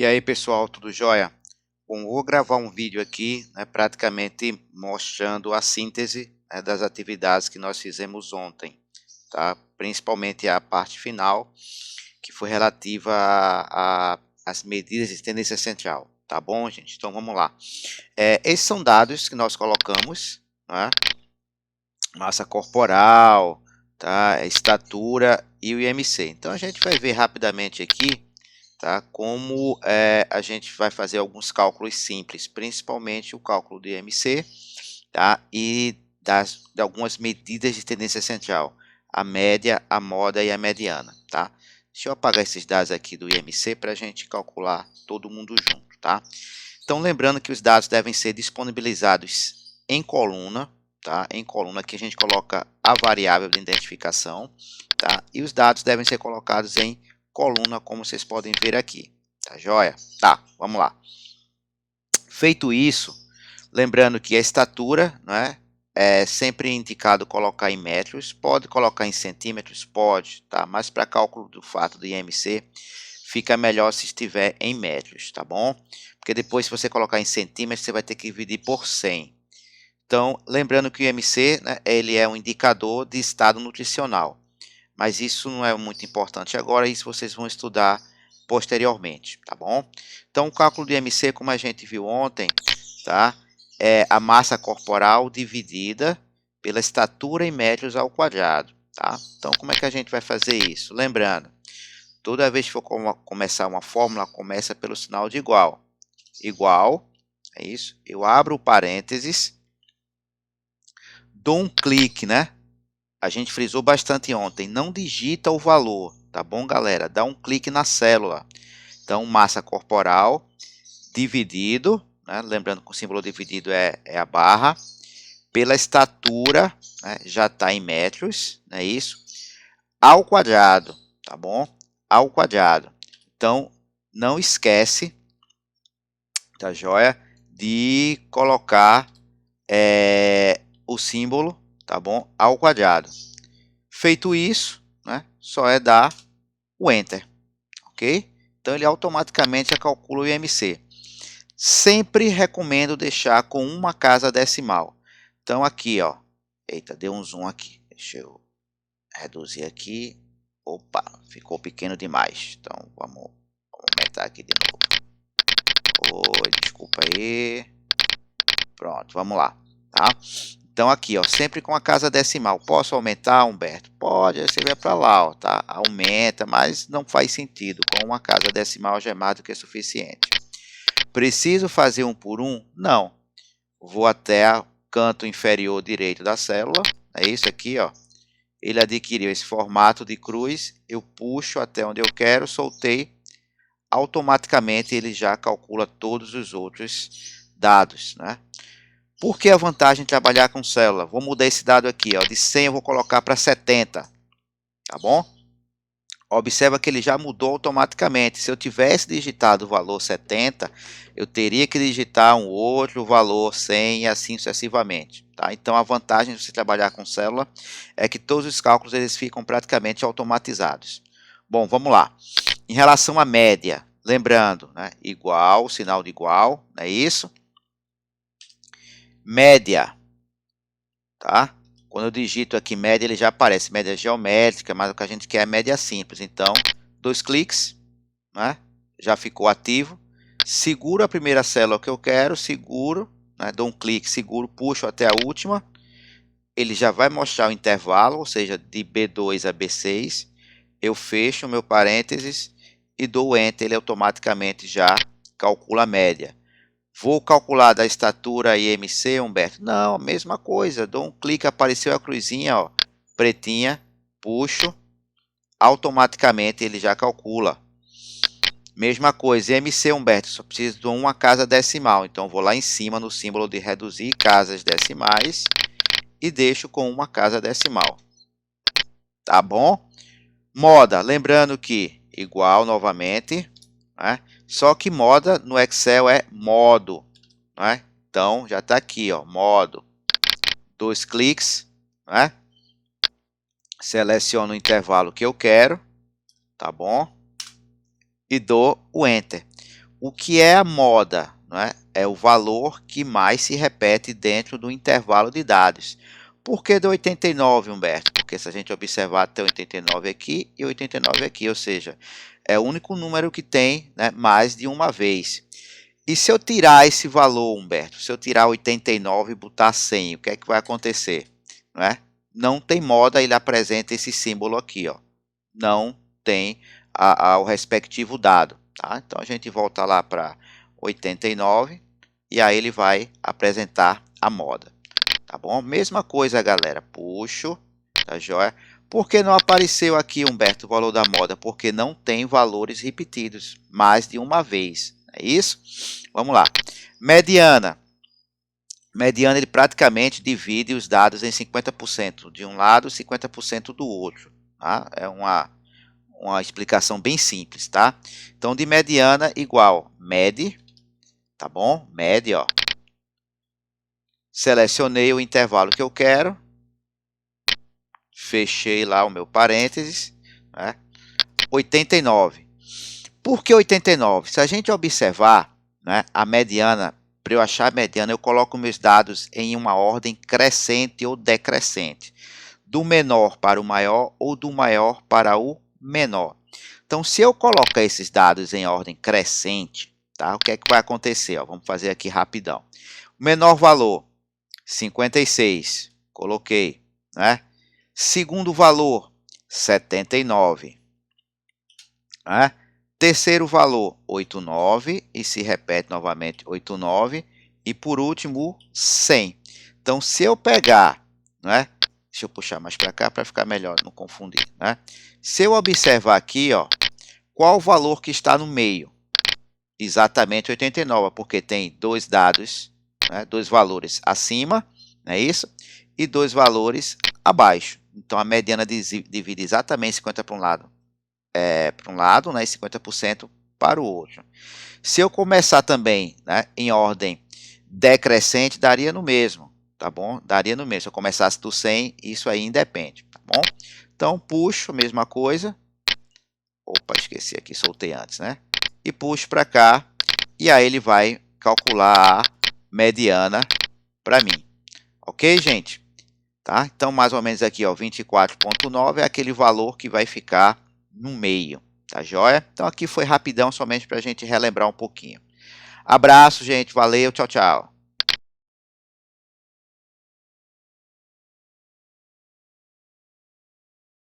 E aí pessoal, tudo jóia? Bom, vou gravar um vídeo aqui, praticamente mostrando a síntese, das atividades que nós fizemos ontem, tá? Principalmente a parte final, que foi relativa às medidas de tendência central, tá bom, gente? Então vamos lá. Esses são dados que nós colocamos, né? Massa corporal, tá? Estatura e o IMC. Então a gente vai ver rapidamente aqui, tá? Como a gente vai fazer alguns cálculos simples, principalmente o cálculo do IMC, tá? E de algumas medidas de tendência central, a média, a moda e a mediana, tá? Deixa eu apagar esses dados aqui do IMC para a gente calcular todo mundo junto, tá? Então lembrando que os dados devem ser disponibilizados em coluna, tá? Em coluna que a gente coloca a variável de identificação, tá? E os dados devem ser colocados em coluna, como vocês podem ver aqui, tá joia? Tá, vamos lá. Feito isso, lembrando que a estatura, né, é sempre indicado colocar em metros, pode colocar em centímetros, pode, tá? Mas para cálculo do fato do IMC, fica melhor se estiver em metros, tá bom? Porque depois, se você colocar em centímetros, você vai ter que dividir por 100. Então, lembrando que o IMC, né, ele é um indicador de estado nutricional. Mas isso não é muito importante agora, isso vocês vão estudar posteriormente, tá bom? Então, o cálculo do IMC, como a gente viu ontem, tá? É a massa corporal dividida pela estatura em metros ao quadrado, tá? Então, como é que a gente vai fazer isso? Lembrando, toda vez que for começar uma fórmula, começa pelo sinal de igual. Igual, é isso? Eu abro o parênteses, dou um clique, né? A gente frisou bastante ontem, não digita o valor, tá bom, galera? Dá um clique na célula. Então, massa corporal dividido, né? Lembrando que o símbolo dividido é a barra, pela estatura, né? Já está em metros, não é isso? Ao quadrado, tá bom? Ao quadrado. Então, não esquece, tá joia? De colocar o símbolo, tá bom? Ao quadrado. Feito isso, né, só é dar o Enter, ok? Então ele automaticamente calcula o IMC. Sempre recomendo deixar com uma casa decimal. Então aqui, ó, eita, deu um zoom aqui. Deixa eu reduzir aqui. Opa, ficou pequeno demais. Então vamos aumentar aqui de novo. Oi, desculpa aí. Pronto, vamos lá, tá? Então aqui, ó, sempre com a casa decimal. Posso aumentar, Humberto? Pode, aí você vai para lá, ó, tá? Aumenta, mas não faz sentido. Com uma casa decimal já é mais do que suficiente. Preciso fazer um por um? Não. Vou até o canto inferior direito da célula. É isso aqui, ó. Ele adquiriu esse formato de cruz. Eu puxo até onde eu quero, soltei. Automaticamente ele já calcula todos os outros dados, né? Por que a vantagem de trabalhar com célula? Vou mudar esse dado aqui, ó, de 100 eu vou colocar para 70, tá bom? Observa que ele já mudou automaticamente. Se eu tivesse digitado o valor 70, eu teria que digitar um outro valor 100 e assim sucessivamente, tá? Então a vantagem de você trabalhar com célula é que todos os cálculos eles ficam praticamente automatizados. Bom, vamos lá. Em relação à média, lembrando, né, igual, sinal de igual, não é isso? Média, tá? Quando eu digito aqui média, ele já aparece média geométrica, mas o que a gente quer é média simples. Então, 2 cliques, né? Já ficou ativo. Seguro a primeira célula que eu quero, seguro, né? Dou um clique, seguro, puxo até a última. Ele já vai mostrar o intervalo, ou seja, de B2 a B6. Eu fecho o meu parênteses e dou Enter, ele automaticamente já calcula a média. Vou calcular da estatura IMC, Humberto? Não, a mesma coisa. Dou um clique, apareceu a cruzinha, ó, pretinha, puxo, automaticamente ele já calcula. Mesma coisa, IMC, Humberto, só preciso de uma casa decimal. Então, vou lá em cima no símbolo de reduzir casas decimais e deixo com uma casa decimal. Tá bom? Moda, lembrando que igual novamente, né? Só que moda no Excel é modo. Né? Então, já está aqui, ó, modo, 2 cliques, né? Seleciono o intervalo que eu quero, tá bom? E dou o Enter. o que é a moda? Não é? É o valor que mais se repete dentro do intervalo de dados. Por que do 89, Humberto? Porque se a gente observar, tem 89 aqui e 89 aqui, ou seja, é o único número que tem, né, mais de uma vez. E se eu tirar esse valor, Humberto, se eu tirar 89 e botar 100, o que é que vai acontecer? Não é? Não tem moda, ele apresenta esse símbolo aqui, ó. Não tem o respectivo dado. Tá? Então a gente volta lá para 89 e aí ele vai apresentar a moda. Tá bom? Mesma coisa, galera. Puxo, tá joia? Por que não apareceu aqui, Humberto, o valor da moda? Porque não tem valores repetidos mais de uma vez. É isso? Vamos lá. Mediana. Mediana, ele praticamente divide os dados em 50% de um lado e 50% do outro. Tá? É uma explicação bem simples, tá? Então, de mediana igual med, tá bom? Med, ó. Selecionei o intervalo que eu quero. Fechei lá o meu parênteses, né? 89. Por que 89? Se a gente observar, né, a mediana, para eu achar a mediana, eu coloco meus dados em uma ordem crescente ou decrescente. Do menor para o maior ou do maior para o menor. Então, se eu colocar esses dados em ordem crescente, tá? O que é que vai acontecer? Ó, vamos fazer aqui rapidão. O menor valor, 56. Coloquei, né? Segundo valor, 79. Né? Terceiro valor, 89. E se repete novamente, 89. E por último, 100. Então, se eu pegar, né? Deixa eu puxar mais para cá para ficar melhor, não confundir, né? Se eu observar aqui, ó, qual o valor que está no meio? Exatamente 89, porque tem dois dados, né, dois valores acima, não é isso? E dois valores abaixo. Então, a mediana divide exatamente 50 para um lado, né, e 50% para o outro. Se eu começar também, né, em ordem decrescente, daria no mesmo, tá bom? Daria no mesmo. Se eu começasse do 100, isso aí independe, tá bom? Então, puxo, mesma coisa. Opa, esqueci aqui, soltei antes, né? E puxo para cá, e aí ele vai calcular a mediana para mim. Ok, gente? Tá? Então, mais ou menos aqui, ó, 24,9 é aquele valor que vai ficar no meio, tá joia? Então, aqui foi rapidão, somente para a gente relembrar um pouquinho. Abraço, gente. Valeu, tchau, tchau.